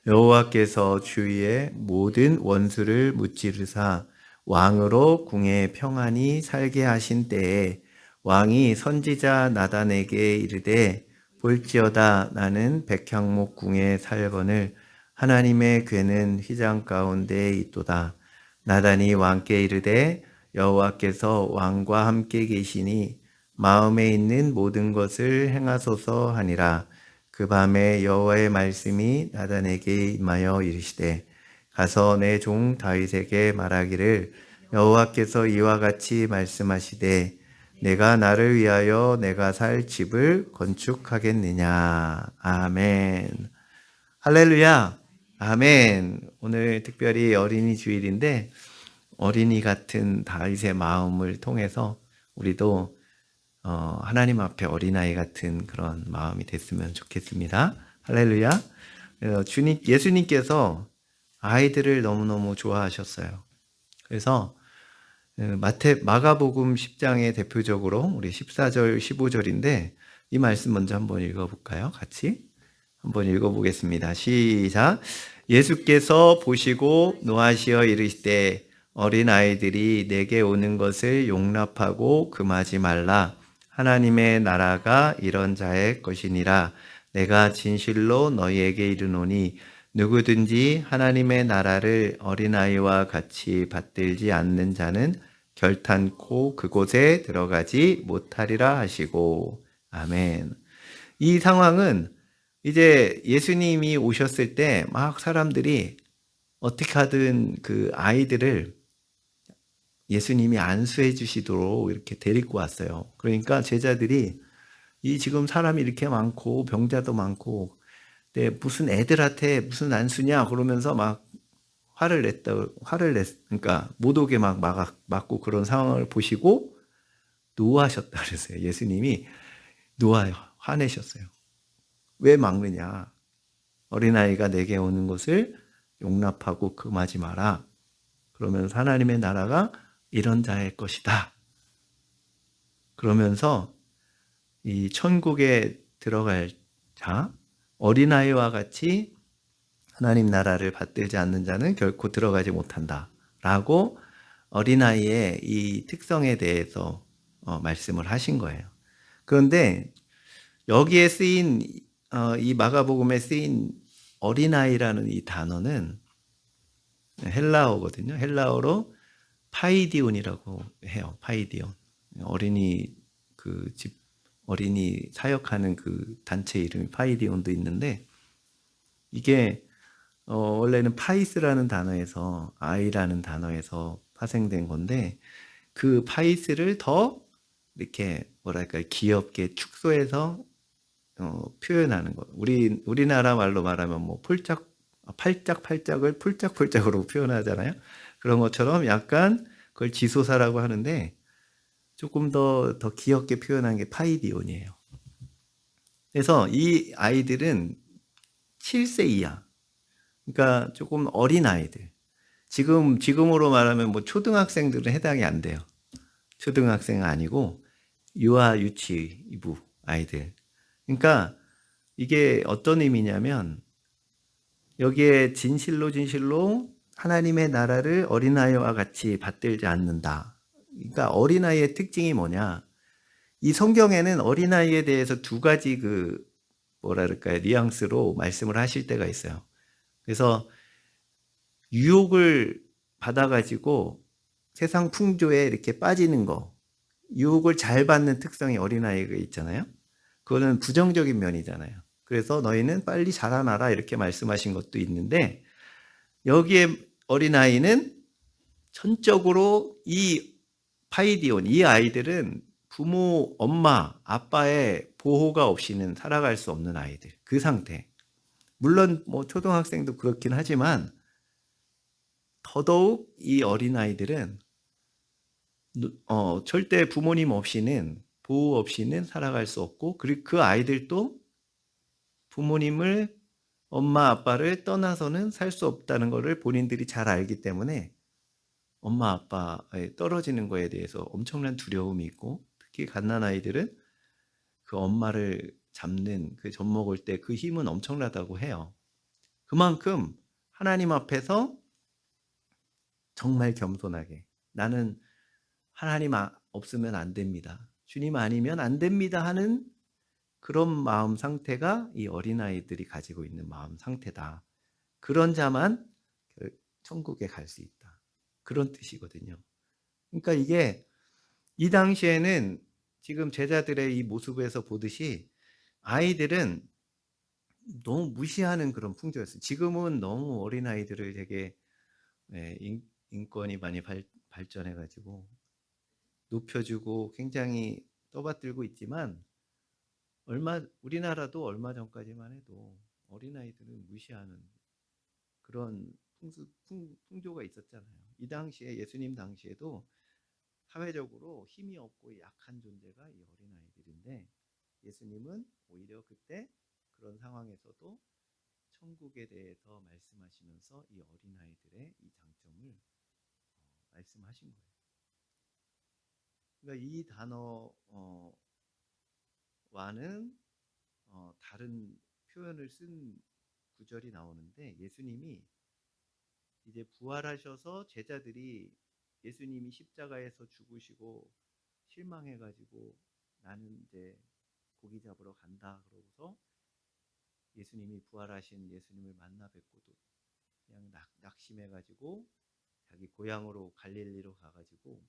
여호와께서 주위의 모든 원수를 무찌르사 왕으로 궁에 평안히 살게 하신 때에 왕이 선지자 나단에게 이르되 볼지어다 나는 백향목 궁에 살거늘 하나님의 궤는 휘장 가운데 있도다. 나단이 왕께 이르되 여호와께서 왕과 함께 계시니 마음에 있는 모든 것을 행하소서 하니라. 그 밤에 여호와의 말씀이 나단에게 임하여 이르시되 가서 내 종 다윗에게 말하기를 여호와께서 이와 같이 말씀하시되 내가 나를 위하여 내가 살 집을 건축하겠느냐. 아멘. 할렐루야. 아멘. 오늘 특별히 어린이 주일인데 어린이 같은 다윗의 마음을 통해서 우리도 하나님 앞에 어린아이 같은 그런 마음이 됐으면 좋겠습니다. 할렐루야. 예수님께서 아이들을 너무너무 좋아하셨어요. 그래서 마가복음 10장의 대표적으로 우리 14절, 15절인데 이 말씀 먼저 한번 읽어볼까요? 같이 한번 읽어보겠습니다. 시작. 예수께서 보시고 노하시어 이르시되 어린아이들이 내게 오는 것을 용납하고 금하지 말라. 하나님의 나라가 이런 자의 것이니라. 내가 진실로 너희에게 이르노니 누구든지 하나님의 나라를 어린아이와 같이 받들지 않는 자는 결탄코 그곳에 들어가지 못하리라 하시고. 아멘. 이 상황은 이제 예수님이 오셨을 때 막 사람들이 어떻게 하든 그 아이들을 예수님이 안수해 주시도록 이렇게 데리고 왔어요. 그러니까 제자들이 이 지금 사람이 이렇게 많고 병자도 많고 무슨 애들한테 무슨 안수냐 그러면서 막 그러니까 못 오게 막 막고 그런 상황을 보시고 노하셨다 그랬어요. 예수님이 화내셨어요. 왜 막느냐? 어린아이가 내게 오는 것을 용납하고 금하지 마라. 그러면서 하나님의 나라가 이런 자의 것이다. 그러면서 이 천국에 들어갈 자, 어린아이와 같이 하나님 나라를 받들지 않는 자는 결코 들어가지 못한다. 라고 어린아이의 이 특성에 대해서 말씀을 하신 거예요. 그런데 여기에 쓰인 이 마가복음에 쓰인 어린아이라는 이 단어는 헬라어거든요. 헬라어로 파이디온이라고 해요. 파이디온. 어린이 사역하는 그 단체 이름이 파이디온도 있는데 이게 원래는 파이스라는 단어에서 아이라는 단어에서 파생된 건데 그 파이스를 더 이렇게 뭐랄까 귀엽게 축소해서 표현하는 거. 우리나라 말로 말하면 뭐 팔짝팔짝을 폴짝폴짝으로 표현하잖아요. 그런 것처럼 약간 그걸 지소사라고 하는데 조금 더 귀엽게 표현한 게 파이디온이에요. 그래서 이 아이들은 7세 이하. 그러니까 조금 어린 아이들. 지금으로 말하면 뭐 초등학생들은 해당이 안 돼요. 초등학생은 아니고 유치부 아이들. 그러니까 이게 어떤 의미냐면 여기에 진실로 하나님의 나라를 어린아이와 같이 받들지 않는다. 그러니까 어린아이의 특징이 뭐냐? 이 성경에는 어린아이에 대해서 두 가지 뉘앙스로 말씀을 하실 때가 있어요. 그래서 유혹을 받아가지고 세상 풍조에 이렇게 빠지는 거, 유혹을 잘 받는 특성이 어린아이가 있잖아요. 그거는 부정적인 면이잖아요. 그래서 너희는 빨리 자라나라 이렇게 말씀하신 것도 있는데 여기에 어린아이는 전적으로 이 아이들은 부모, 엄마, 아빠의 보호가 없이는 살아갈 수 없는 아이들. 그 상태. 물론 뭐 초등학생도 그렇긴 하지만 더더욱 이 어린아이들은 절대 부모님 없이는 보호 없이는 살아갈 수 없고 그리고 그 아이들도 부모님을 엄마 아빠를 떠나서는 살 수 없다는 것을 본인들이 잘 알기 때문에 엄마 아빠에 떨어지는 거에 대해서 엄청난 두려움이 있고 특히 갓난아이들은 그 엄마를 잡는 그 젖먹을 때 그 힘은 엄청나다고 해요. 그만큼 하나님 앞에서 정말 겸손하게 나는 하나님 없으면 안 됩니다. 주님 아니면 안 됩니다 하는 그런 마음 상태가 이 어린아이들이 가지고 있는 마음 상태다. 그런 자만 천국에 갈 수 있다. 그런 뜻이거든요. 그러니까 이게 이 당시에는 지금 제자들의 이 모습에서 보듯이 아이들은 너무 무시하는 그런 풍조였어요. 지금은 너무 어린아이들을 되게 인권이 많이 발전해가지고 높여주고 굉장히 떠받들고 있지만 우리나라도 얼마 전까지만 해도 어린아이들은 무시하는 그런 풍조가 있었잖아요. 이 당시에 예수님 당시에도 사회적으로 힘이 없고 약한 존재가 이 어린아이들인데 예수님은 오히려 그때 그런 상황에서도 천국에 대해서 말씀하시면서 이 어린아이들의 이 장점을 말씀하신 거예요. 그러니까 이 단어와는 다른 표현을 쓴 구절이 나오는데 예수님이 이제 부활하셔서 제자들이 예수님이 십자가에서 죽으시고 실망해가지고 나는 이제 고기 잡으러 간다 그러고서 예수님이 부활하신 예수님을 만나 뵙고도 그냥 낙심해가지고 자기 고향으로 갈릴리로 가가지고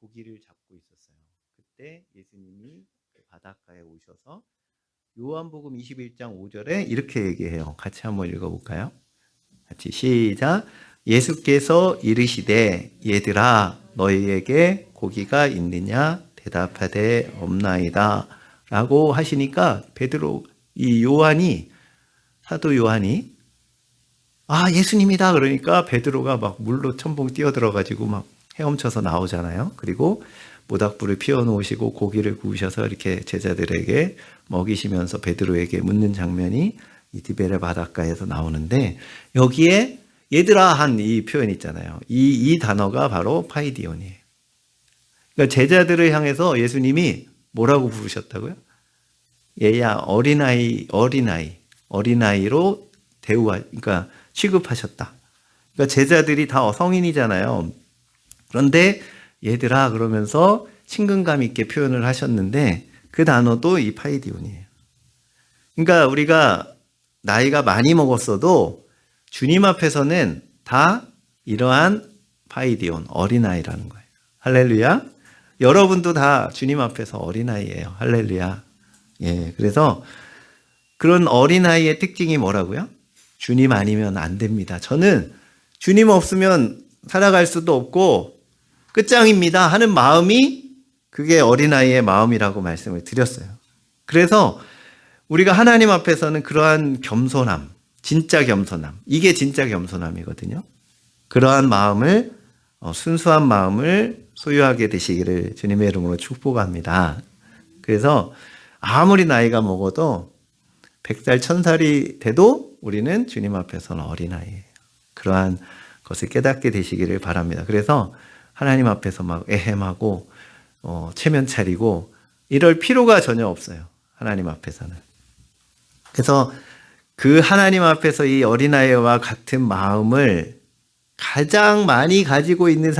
고기를 잡고 있었어요. 그때 예수님이 그 바닷가에 오셔서 요한복음 21장 5절에 이렇게 얘기해요. 같이 한번 읽어볼까요? 같이 시작. 예수께서 이르시되 얘들아 너희에게 고기가 있느냐 대답하되 없나이다 라고 하시니까 이 사도 요한이 예수님이다 그러니까 베드로가 막 물로 첨벙 뛰어들어가지고 막 헤엄쳐서 나오잖아요. 그리고 모닥불을 피워놓으시고 고기를 구우셔서 이렇게 제자들에게 먹이시면서 베드로에게 묻는 장면이 이 디베레 바닷가에서 나오는데 여기에 얘들아 한 이 표현 있잖아요. 이 단어가 바로 파이디온이에요. 그러니까 제자들을 향해서 예수님이 뭐라고 부르셨다고요? 얘야 어린아이로 그러니까 취급하셨다. 그러니까 제자들이 다 성인이잖아요. 그런데 얘들아 그러면서 친근감 있게 표현을 하셨는데 그 단어도 이 파이디온이에요. 그러니까 우리가 나이가 많이 먹었어도 주님 앞에서는 다 이러한 파이디온, 어린아이라는 거예요. 할렐루야. 여러분도 다 주님 앞에서 어린아이예요. 할렐루야. 예, 그래서 그런 어린아이의 특징이 뭐라고요? 주님 아니면 안 됩니다. 저는 주님 없으면 살아갈 수도 없고 끝장입니다 하는 마음이 그게 어린아이의 마음이라고 말씀을 드렸어요. 그래서 우리가 하나님 앞에서는 그러한 겸손함, 진짜 겸손함, 이게 진짜 겸손함이거든요. 그러한 마음을 순수한 마음을 소유하게 되시기를 주님의 이름으로 축복합니다. 그래서 아무리 나이가 먹어도 100살, 1000살이 돼도 우리는 주님 앞에서는 어린아이예요. 그러한 것을 깨닫게 되시기를 바랍니다. 그래서 하나님 앞에서 막 애헴하고 체면 차리고 이럴 필요가 전혀 없어요. 하나님 앞에서는. 그래서 그 하나님 앞에서 이 어린아이와 같은 마음을 가장 많이 가지고 있는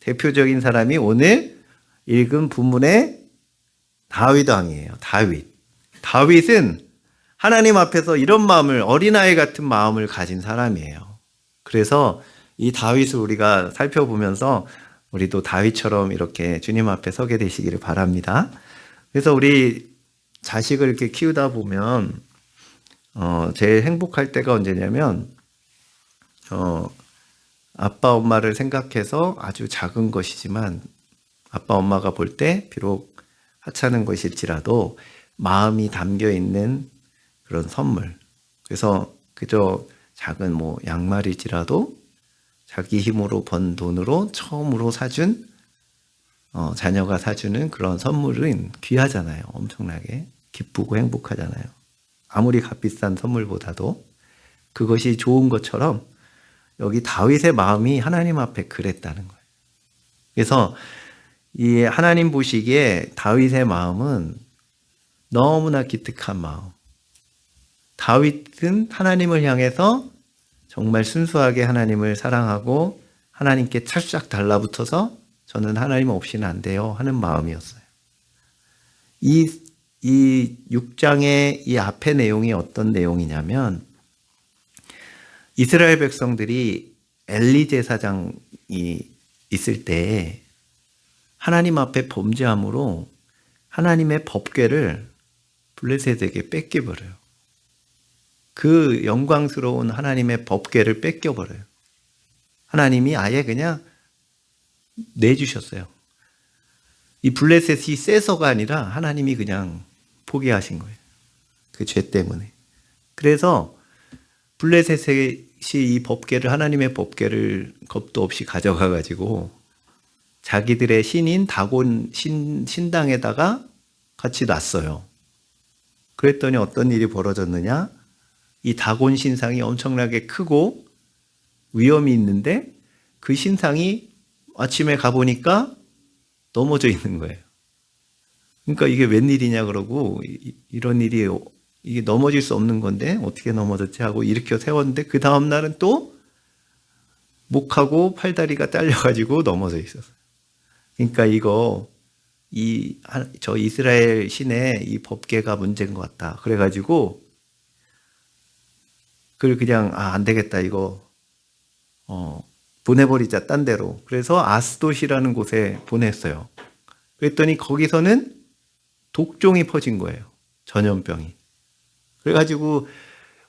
대표적인 사람이 오늘 읽은 본문의 다윗 왕이에요. 다윗은 하나님 앞에서 이런 마음을, 어린아이 같은 마음을 가진 사람이에요. 그래서 이 다윗을 우리가 살펴보면서 우리도 다윗처럼 이렇게 주님 앞에 서게 되시기를 바랍니다. 그래서 우리 자식을 이렇게 키우다 보면 제일 행복할 때가 언제냐면 아빠 엄마를 생각해서 아주 작은 것이지만 아빠 엄마가 볼 때 비록 하찮은 것일지라도 마음이 담겨 있는 그런 선물. 그래서 그저 작은 양말일지라도 자기 힘으로 번 돈으로 처음으로 사준 자녀가 사주는 그런 선물은 귀하잖아요. 엄청나게 기쁘고 행복하잖아요. 아무리 값비싼 선물보다도 그것이 좋은 것처럼 여기 다윗의 마음이 하나님 앞에 그랬다는 거예요. 그래서 이 하나님 보시기에 다윗의 마음은 너무나 기특한 마음. 다윗은 하나님을 향해서 정말 순수하게 하나님을 사랑하고 하나님께 찰싹 달라붙어서 저는 하나님 없이는 안 돼요 하는 마음이었어요. 이 6장의 이 앞의 내용이 어떤 내용이냐면 이스라엘 백성들이 엘리 제사장이 있을 때 하나님 앞에 범죄함으로 하나님의 법궤를 블레셋에게 뺏겨버려요. 그 영광스러운 하나님의 법궤를 뺏겨버려요. 하나님이 아예 그냥 내주셨어요. 이 블레셋이 세서가 아니라 하나님이 그냥 포기하신 거예요. 그 죄 때문에. 그래서 블레셋이 이 법궤를, 하나님의 법궤를 겁도 없이 가져가 가지고 자기들의 신인 다곤 신당에다가 같이 놨어요. 그랬더니 어떤 일이 벌어졌느냐? 이 다곤 신상이 엄청나게 크고 위험이 있는데 그 신상이 아침에 가보니까 넘어져 있는 거예요. 그러니까 이게 웬일이냐 그러고 이런 일이 이게 넘어질 수 없는 건데 어떻게 넘어졌지 하고 일으켜 세웠는데 그 다음 날은 또 목하고 팔다리가 딸려가지고 넘어져 있었어요. 그러니까 저 이스라엘 신의 이 법궤가 문제인 것 같다. 그래가지고 그걸 그냥 안 되겠다 이거 보내버리자 딴 데로. 그래서 아스돗이라는 곳에 보냈어요. 그랬더니 거기서는 독종이 퍼진 거예요. 전염병이. 그래가지고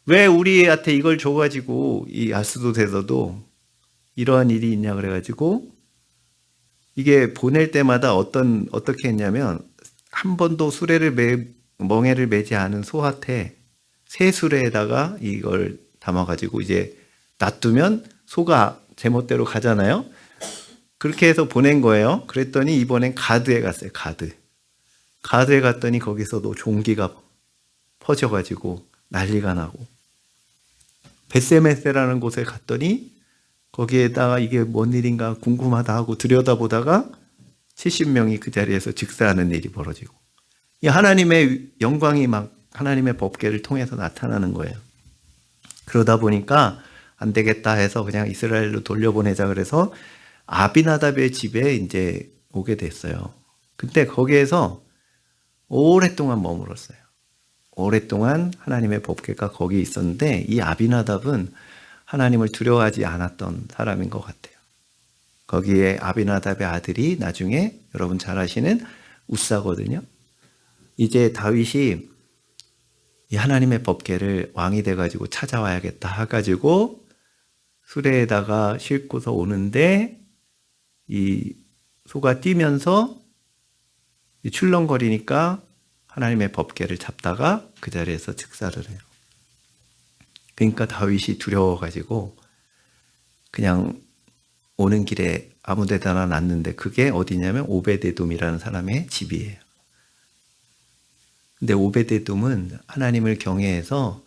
왜 우리한테 이걸 줘가지고 이 아스돗에서도 이러한 일이 있냐 그래가지고 이게 보낼 때마다 어떻게 했냐면 한 번도 멍에를 매지 않은 소한테 새 수레에다가 이걸 담아가지고 이제 놔두면 소가 제멋대로 가잖아요. 그렇게 해서 보낸 거예요. 그랬더니 이번엔 가드에 갔어요. 가드에 갔더니 거기서도 종기가 퍼져가지고 난리가 나고 벳세메세라는 곳에 갔더니 거기에다가 이게 뭔 일인가 궁금하다 하고 들여다보다가 70명이 그 자리에서 즉사하는 일이 벌어지고 이 하나님의 영광이 막 하나님의 법궤를 통해서 나타나는 거예요. 그러다 보니까 안 되겠다 해서 그냥 이스라엘로 돌려보내자 그래서 아비나답의 집에 이제 오게 됐어요. 근데 거기에서 오랫동안 머물었어요. 오랫동안 하나님의 법궤가 거기 있었는데 이 아비나답은 하나님을 두려워하지 않았던 사람인 것 같아요. 거기에 아비나답의 아들이 나중에 여러분 잘 아시는 우사거든요. 이제 다윗이 이 하나님의 법궤를 왕이 돼가지고 찾아와야겠다 해가지고 수레에다가 싣고서 오는데 이 소가 뛰면서 출렁거리니까 하나님의 법궤를 잡다가 그 자리에서 즉사를 해요. 그러니까 다윗이 두려워가지고 그냥 오는 길에 아무 데다나 놨는데 그게 어디냐면 오베데돔이라는 사람의 집이에요. 근데 오베데돔은 하나님을 경외해서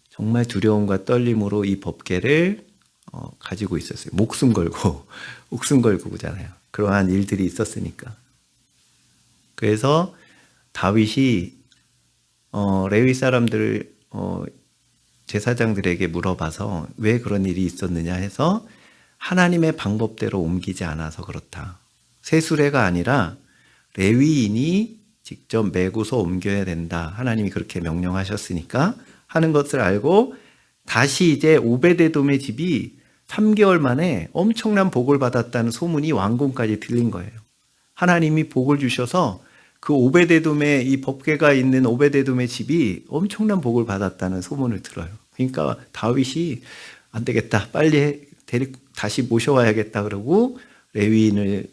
정말 두려움과 떨림으로 이 법궤를 가지고 있었어요. 목숨 걸고 그잖아요. 그러한 일들이 있었으니까. 그래서 다윗이 레위 사람들 제사장들에게 물어봐서 왜 그런 일이 있었느냐 해서 하나님의 방법대로 옮기지 않아서 그렇다. 새 수레가 아니라 레위인이 직접 메고서 옮겨야 된다. 하나님이 그렇게 명령하셨으니까 하는 것을 알고 다시 이제 오베데돔의 집이 3개월 만에 엄청난 복을 받았다는 소문이 왕궁까지 들린 거예요. 하나님이 복을 주셔서 그 오베데돔의 이 법궤가 있는 오베데돔의 집이 엄청난 복을 받았다는 소문을 들어요. 그러니까 다윗이 안 되겠다. 빨리 다시 모셔와야겠다. 그러고 레위인을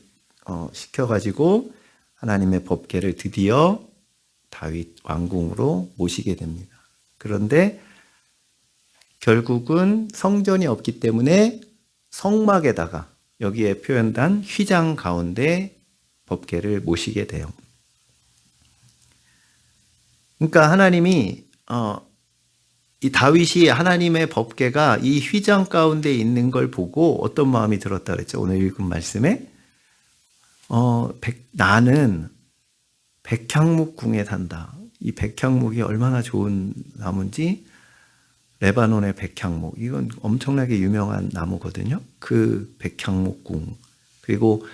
시켜가지고 하나님의 법궤를 드디어 다윗 왕궁으로 모시게 됩니다. 그런데 결국은 성전이 없기 때문에 성막에다가 여기에 표현된 휘장 가운데 법궤를 모시게 돼요. 그러니까 하나님이 이 다윗이 하나님의 법궤가 이 휘장 가운데 있는 걸 보고 어떤 마음이 들었다 그랬죠? 오늘 읽은 말씀에 나는 백향목 궁에 산다. 이 백향목이 얼마나 좋은 나무인지 레바논의 백향목, 이건 엄청나게 유명한 나무거든요. 그 백향목궁, 그리고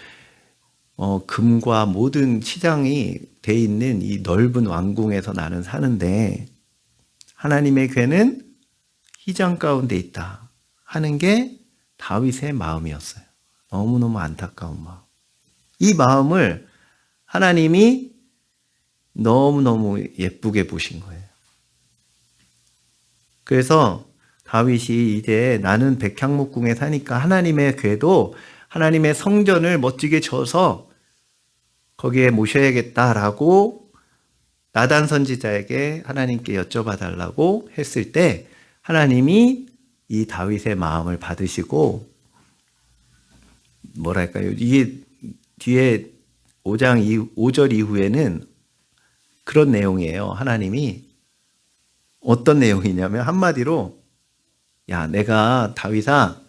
금과 모든 시장이 돼 있는 이 넓은 왕궁에서 나는 사는데 하나님의 궤는 휘장 가운데 있다 하는 게 다윗의 마음이었어요. 너무너무 안타까운 마음. 이 마음을 하나님이 너무너무 예쁘게 보신 거예요. 그래서 다윗이 이제 나는 백향목궁에 사니까 하나님의 궤도 하나님의 성전을 멋지게 져서 거기에 모셔야겠다라고 나단 선지자에게 하나님께 여쭤봐 달라고 했을 때 하나님이 이 다윗의 마음을 받으시고 뭐랄까요? 이게 뒤에 5절 이후에는 그런 내용이에요. 하나님이 어떤 내용이냐면 한마디로 야, 내가 다윗아,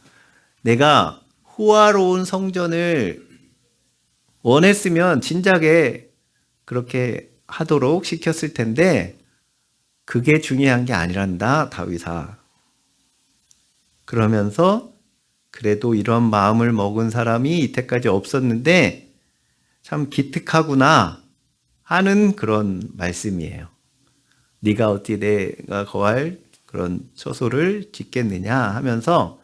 내가 호화로운 성전을 원했으면 진작에 그렇게 하도록 시켰을 텐데 그게 중요한 게 아니란다, 다윗아. 그러면서 그래도 이런 마음을 먹은 사람이 이때까지 없었는데 참 기특하구나 하는 그런 말씀이에요. 네가 어찌 내가 거할 그런 처소를 짓겠느냐 하면서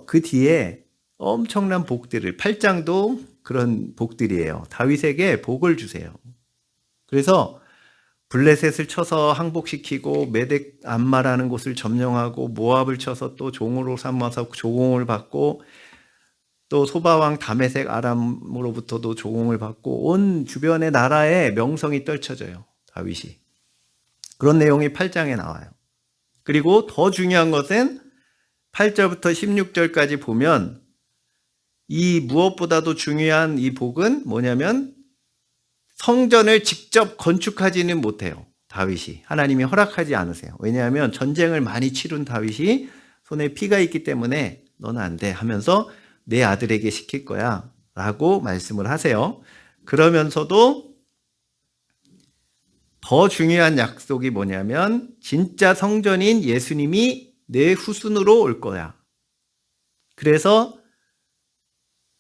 그 뒤에 엄청난 복들을 8장도 그런 복들이에요. 다윗에게 복을 주세요. 그래서 블레셋을 쳐서 항복시키고 메덱 암마라는 곳을 점령하고 모압을 쳐서 또 종으로 삼아서 조공을 받고 또 소바왕 다메섹 아람으로부터도 조공을 받고 온 주변의 나라에 명성이 떨쳐져요. 다윗이. 그런 내용이 8장에 나와요. 그리고 더 중요한 것은 8절부터 16절까지 보면 이 무엇보다도 중요한 이 복은 뭐냐면 성전을 직접 건축하지는 못해요. 다윗이. 하나님이 허락하지 않으세요. 왜냐하면 전쟁을 많이 치룬 다윗이 손에 피가 있기 때문에 너는 안 돼 하면서 내 아들에게 시킬 거야 라고 말씀을 하세요. 그러면서도 더 중요한 약속이 뭐냐면 진짜 성전인 예수님이 내 후순으로 올 거야. 그래서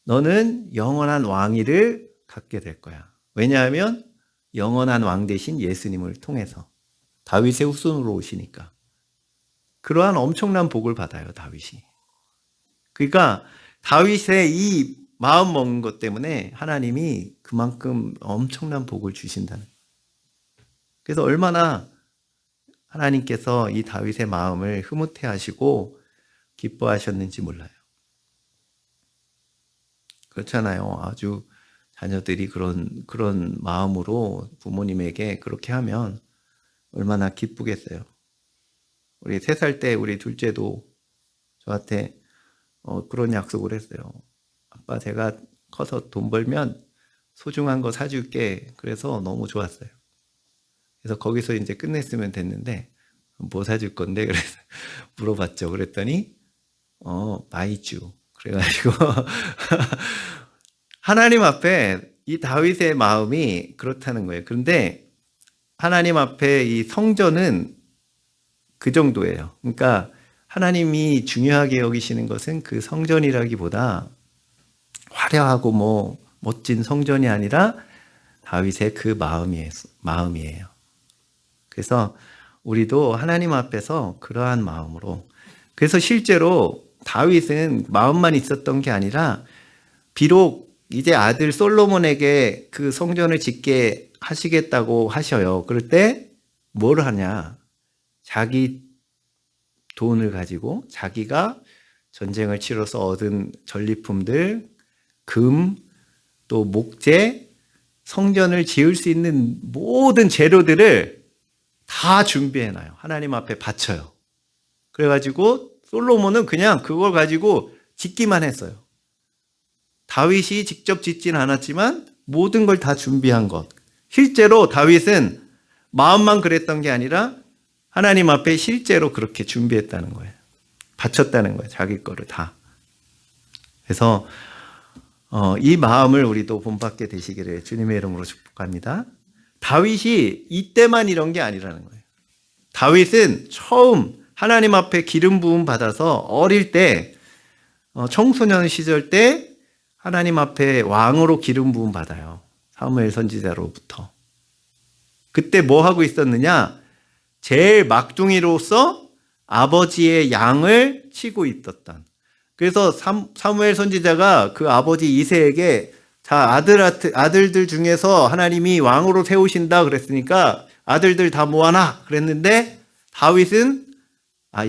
너는 영원한 왕위를 갖게 될 거야. 왜냐하면 영원한 왕 대신 예수님을 통해서 다윗의 후손으로 오시니까 그러한 엄청난 복을 받아요. 다윗이. 그러니까 다윗의 이 마음 먹는 것 때문에 하나님이 그만큼 엄청난 복을 주신다는 거예요. 그래서 얼마나 하나님께서 이 다윗의 마음을 흐뭇해 하시고 기뻐하셨는지 몰라요. 그렇잖아요. 아주 자녀들이 그런 마음으로 부모님에게 그렇게 하면 얼마나 기쁘겠어요. 우리 3살 때 우리 둘째도 저한테 그런 약속을 했어요. 아빠, 제가 커서 돈 벌면 소중한 거 사줄게. 그래서 너무 좋았어요. 그래서 거기서 이제 끝냈으면 됐는데 뭐 사줄 건데 그래서 물어봤죠. 그랬더니 마이쮸. 그래가지고 하나님 앞에 이 다윗의 마음이 그렇다는 거예요. 그런데 하나님 앞에 이 성전은 그 정도예요. 그러니까 하나님이 중요하게 여기시는 것은 그 성전이라기보다 화려하고 뭐 멋진 성전이 아니라 다윗의 그 마음이에요. 그래서 우리도 하나님 앞에서 그러한 마음으로, 그래서 실제로 다윗은 마음만 있었던 게 아니라 비록 이제 아들 솔로몬에게 그 성전을 짓게 하시겠다고 하셔요. 그럴 때 뭘 하냐? 자기 돈을 가지고 자기가 전쟁을 치러서 얻은 전리품들, 금, 또 목재, 성전을 지을 수 있는 모든 재료들을 다 준비해놔요. 하나님 앞에 바쳐요. 그래가지고 솔로몬은 그냥 그걸 가지고 짓기만 했어요. 다윗이 직접 짓진 않았지만 모든 걸 다 준비한 것. 실제로 다윗은 마음만 그랬던 게 아니라 하나님 앞에 실제로 그렇게 준비했다는 거예요. 바쳤다는 거예요. 자기 거를 다. 그래서 이 마음을 우리도 본받게 되시기를 주님의 이름으로 축복합니다. 다윗이 이때만 이런 게 아니라는 거예요. 다윗은 처음 하나님 앞에 기름 부음 받아서 어릴 때 청소년 시절 때 하나님 앞에 왕으로 기름 부음 받아요. 사무엘 선지자로부터. 그때 뭐 하고 있었느냐? 제일 막둥이로서 아버지의 양을 치고 있었던. 그래서 사무엘 선지자가 그 아버지 이새에게 자, 아들들 중에서 하나님이 왕으로 세우신다 그랬으니까 아들들 다 모아놔 그랬는데 다윗은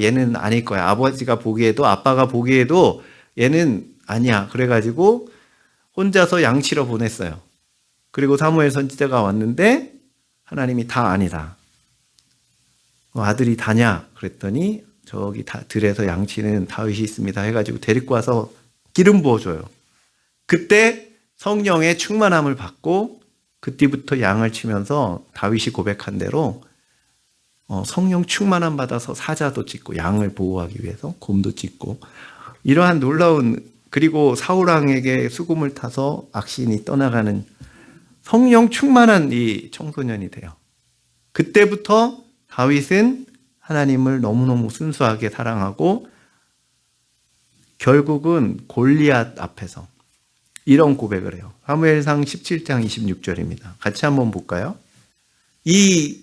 얘는 아닐 거야. 아버지가 보기에도 아빠가 보기에도 얘는 아니야. 그래가지고 혼자서 양치러 보냈어요. 그리고 사무엘 선지자가 왔는데 하나님이 다 아니다. 아들이 다냐? 그랬더니 저기 들에서 양치는 다윗이 있습니다. 해가지고 데리고 와서 기름 부어줘요. 그때 성령의 충만함을 받고 그때부터 양을 치면서 다윗이 고백한 대로 성령 충만함 받아서 사자도 찢고 양을 보호하기 위해서 곰도 찢고 이러한 놀라운 그리고 사울왕에게 수금을 타서 악신이 떠나가는 성령 충만한 이 청소년이 돼요. 그때부터 다윗은 하나님을 너무너무 순수하게 사랑하고 결국은 골리앗 앞에서 이런 고백을 해요. 사무엘상 17장 26절입니다. 같이 한번 볼까요? 이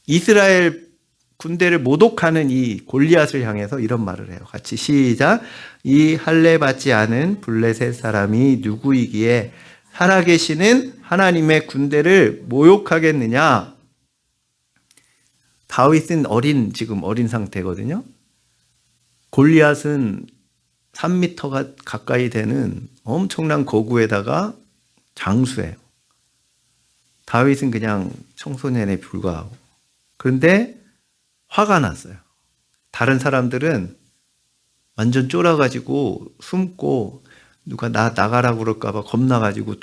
이스라엘 군대를 모독하는 이 골리앗을 향해서 이런 말을 해요. 같이 시작. 이 할례 받지 않은 블레셋 사람이 누구이기에 살아계시는 하나님의 군대를 모욕하겠느냐? 다윗은 지금 어린 상태거든요. 골리앗은 3m가 가까이 되는 엄청난 거구에다가 장수예요. 다윗은 그냥 청소년에 불과하고. 그런데 화가 났어요. 다른 사람들은 완전 쫄아가지고 숨고 누가 나가라고 그럴까봐 겁나가지고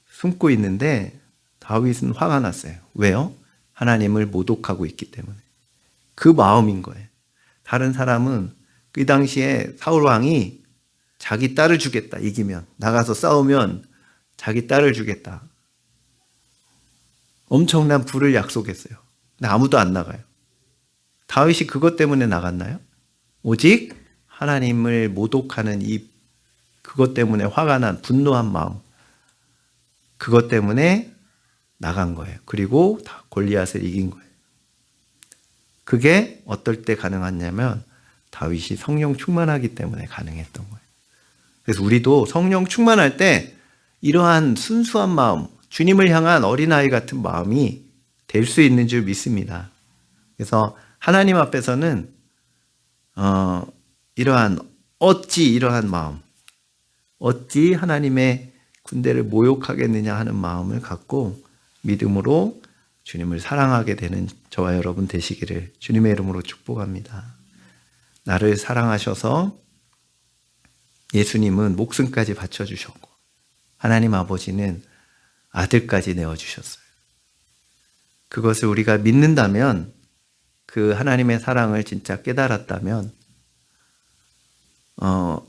숨고 있는데 다윗은 화가 났어요. 왜요? 하나님을 모독하고 있기 때문에. 그 마음인 거예요. 다른 사람은 그 당시에 사울 왕이 자기 딸을 주겠다. 이기면 나가서 싸우면 자기 딸을 주겠다. 엄청난 부를 약속했어요. 근데 아무도 안 나가요. 다윗이 그것 때문에 나갔나요? 오직 하나님을 모독하는 그것 때문에 화가 난 분노한 마음, 그것 때문에 나간 거예요. 그리고 골리앗을 이긴 거예요. 그게 어떨 때 가능하냐면 다윗이 성령 충만하기 때문에 가능했던 거예요. 그래서 우리도 성령 충만할 때 이러한 순수한 마음, 주님을 향한 어린아이 같은 마음이 될 수 있는 줄 믿습니다. 그래서 하나님 앞에서는 어찌 이러한 마음, 어찌 하나님의 군대를 모욕하겠느냐 하는 마음을 갖고 믿음으로 주님을 사랑하게 되는 저와 여러분 되시기를 주님의 이름으로 축복합니다. 나를 사랑하셔서 예수님은 목숨까지 바쳐주셨고 하나님 아버지는 아들까지 내어주셨어요. 그것을 우리가 믿는다면, 그 하나님의 사랑을 진짜 깨달았다면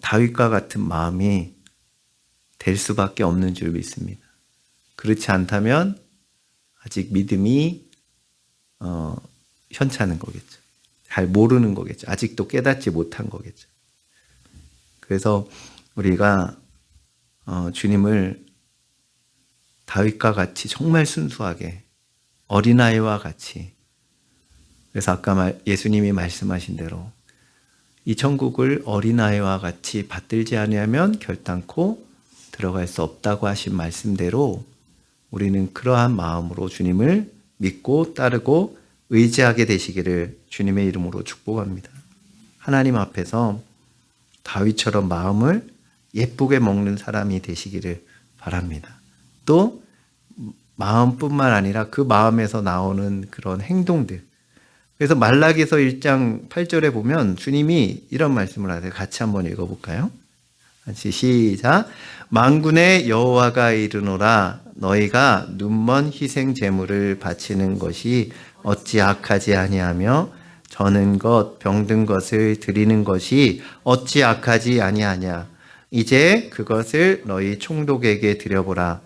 다윗과 같은 마음이 될 수밖에 없는 줄 믿습니다. 그렇지 않다면 아직 믿음이 현찮은 거겠죠. 잘 모르는 거겠죠. 아직도 깨닫지 못한 거겠죠. 그래서 우리가 주님을 다윗과 같이 정말 순수하게 어린아이와 같이, 그래서 아까 예수님이 말씀하신 대로 이 천국을 어린아이와 같이 받들지 아니하면 결단코 들어갈 수 없다고 하신 말씀대로 우리는 그러한 마음으로 주님을 믿고 따르고 의지하게 되시기를 주님의 이름으로 축복합니다. 하나님 앞에서 다윗처럼 마음을 예쁘게 먹는 사람이 되시기를 바랍니다. 또 마음뿐만 아니라 그 마음에서 나오는 그런 행동들. 그래서 말라기서 1장 8절에 보면 주님이 이런 말씀을 하세요. 같이 한번 읽어볼까요? 같이 시작. 만군의 여호와가 이르노라 너희가 눈먼 희생 제물을 바치는 것이 어찌 악하지 아니하며 저는 것 병든 것을 드리는 것이 어찌 악하지 아니하냐. 이제 그것을 너희 총독에게 드려보라.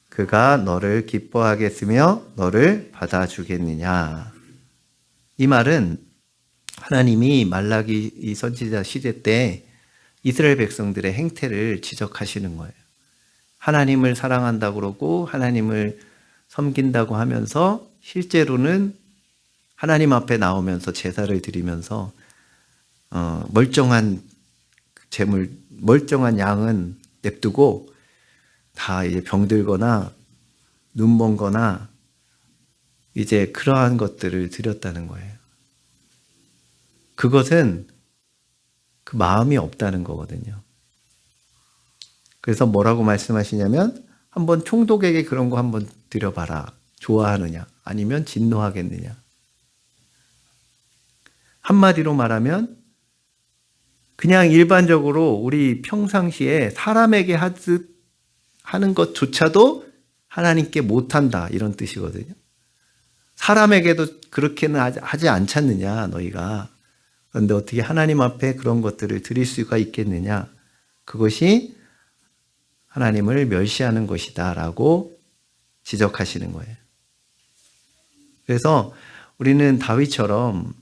그가 너를 기뻐하겠으며 너를 받아주겠느냐. 이 말은 하나님이 말라기 이 선지자 시대 때 이스라엘 백성들의 행태를 지적하시는 거예요. 하나님을 사랑한다고 그러고 하나님을 섬긴다고 하면서 실제로는 하나님 앞에 나오면서 제사를 드리면서 멀쩡한 재물, 멀쩡한 양은 냅두고 다 이제 병들거나 눈먼거나 이제 그러한 것들을 드렸다는 거예요. 그것은 그 마음이 없다는 거거든요. 그래서 뭐라고 말씀하시냐면 한번 총독에게 그런 거 한번 드려봐라. 좋아하느냐? 아니면 진노하겠느냐? 한마디로 말하면 그냥 일반적으로 우리 평상시에 사람에게 하는 것조차도 하나님께 못한다 이런 뜻이거든요. 사람에게도 그렇게는 하지 않잖느냐 너희가. 그런데 어떻게 하나님 앞에 그런 것들을 드릴 수가 있겠느냐. 그것이 하나님을 멸시하는 것이다 라고 지적하시는 거예요. 그래서 우리는 다윗처럼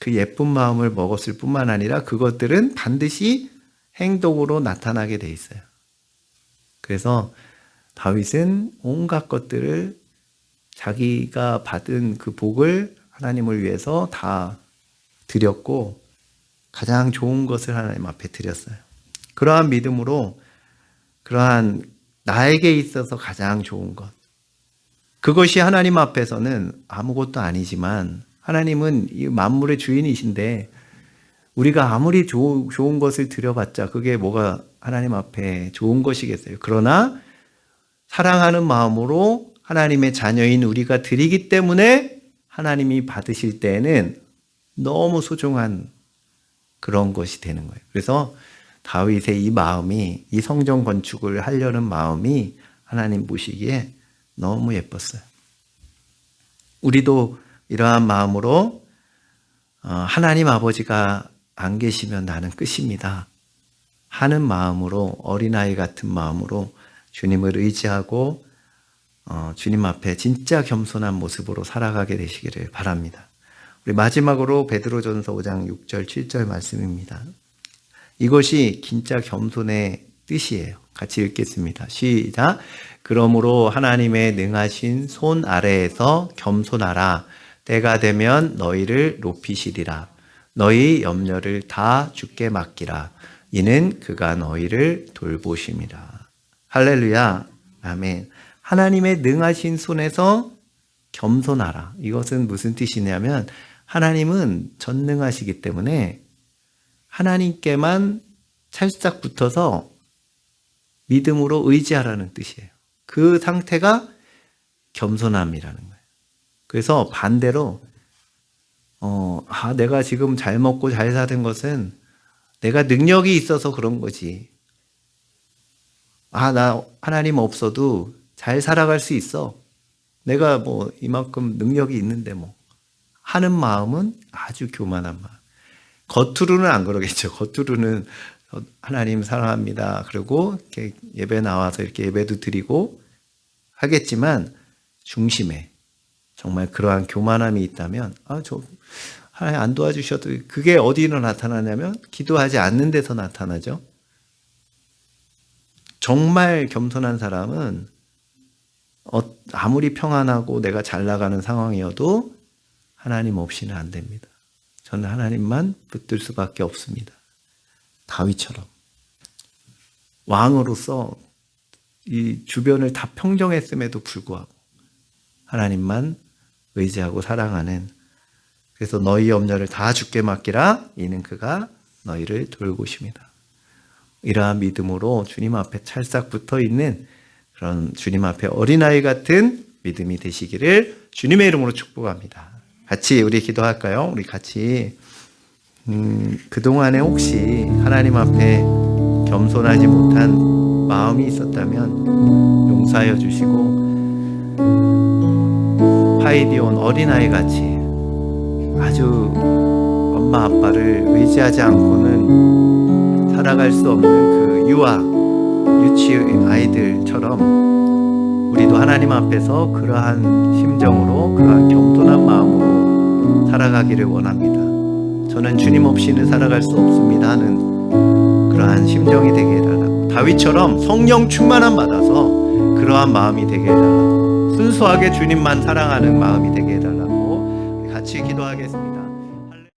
그 예쁜 마음을 먹었을 뿐만 아니라 그것들은 반드시 행동으로 나타나게 돼 있어요. 그래서 다윗은 온갖 것들을 자기가 받은 그 복을 하나님을 위해서 다 드렸고 가장 좋은 것을 하나님 앞에 드렸어요. 그러한 믿음으로 그러한 나에게 있어서 가장 좋은 것, 그것이 하나님 앞에서는 아무것도 아니지만 하나님은 이 만물의 주인이신데 우리가 아무리 좋은 것을 드려봤자 그게 뭐가 하나님 앞에 좋은 것이겠어요. 그러나 사랑하는 마음으로 하나님의 자녀인 우리가 드리기 때문에 하나님이 받으실 때에는 너무 소중한 그런 것이 되는 거예요. 그래서 다윗의 이 마음이, 이 성전 건축을 하려는 마음이 하나님 보시기에 너무 예뻤어요. 우리도 이러한 마음으로 하나님 아버지가 안 계시면 나는 끝입니다 하는 마음으로, 어린아이 같은 마음으로 주님을 의지하고 주님 앞에 진짜 겸손한 모습으로 살아가게 되시기를 바랍니다. 우리 마지막으로 베드로전서 5장 6절 7절 말씀입니다. 이것이 진짜 겸손의 뜻이에요. 같이 읽겠습니다. 시작. 그러므로 하나님의 능하신 손 아래에서 겸손하라. 때가 되면 너희를 높이시리라. 너희 염려를 다 주께 맡기라. 이는 그가 너희를 돌보심이라. 할렐루야. 아멘. 하나님의 능하신 손에서 겸손하라. 이것은 무슨 뜻이냐면 하나님은 전능하시기 때문에 하나님께만 찰싹 붙어서 믿음으로 의지하라는 뜻이에요. 그 상태가 겸손함이라는 거예요. 그래서 반대로 내가 지금 잘 먹고 잘 사는 것은 내가 능력이 있어서 그런 거지. 나 하나님 없어도 잘 살아갈 수 있어. 내가 뭐 이만큼 능력이 있는데 뭐 하는 마음은 아주 교만한 마음. 겉으로는 안 그러겠죠. 겉으로는 하나님 사랑합니다. 그리고 이렇게 예배 나와서 이렇게 예배도 드리고 하겠지만 중심에 정말 그러한 교만함이 있다면 하나님 안 도와주셔도, 그게 어디로 나타나냐면 기도하지 않는 데서 나타나죠. 정말 겸손한 사람은 아무리 평안하고 내가 잘 나가는 상황이어도 하나님 없이는 안 됩니다. 저는 하나님만 붙들 수밖에 없습니다. 다윗처럼 왕으로서 이 주변을 다 평정했음에도 불구하고 하나님만 의지하고 사랑하는, 그래서 너희 염려를 다 주께 맡기라. 이는 그가 너희를 돌보십니다. 이러한 믿음으로 주님 앞에 찰싹 붙어 있는 그런 주님 앞에 어린아이 같은 믿음이 되시기를 주님의 이름으로 축복합니다. 같이 우리 기도할까요? 우리 같이 그동안에 혹시 하나님 앞에 겸손하지 못한 마음이 있었다면 용서하여 주시고, 파이디온 어린아이 같이 아주 엄마 아빠를 의지하지 않고는 살아갈 수 없는 그 유치 아이들처럼 우리도 하나님 앞에서 그러한 심정으로, 그러한 겸손한 마음으로 살아가기를 원합니다. 저는 주님 없이는 살아갈 수 없습니다 하는 그러한 심정이 되게 해달라고, 다윗처럼 성령 충만함 받아서 그러한 마음이 되게 해달라고, 순수하게 주님만 사랑하는 마음이 되게 해달라고 같이 기도하겠습니다.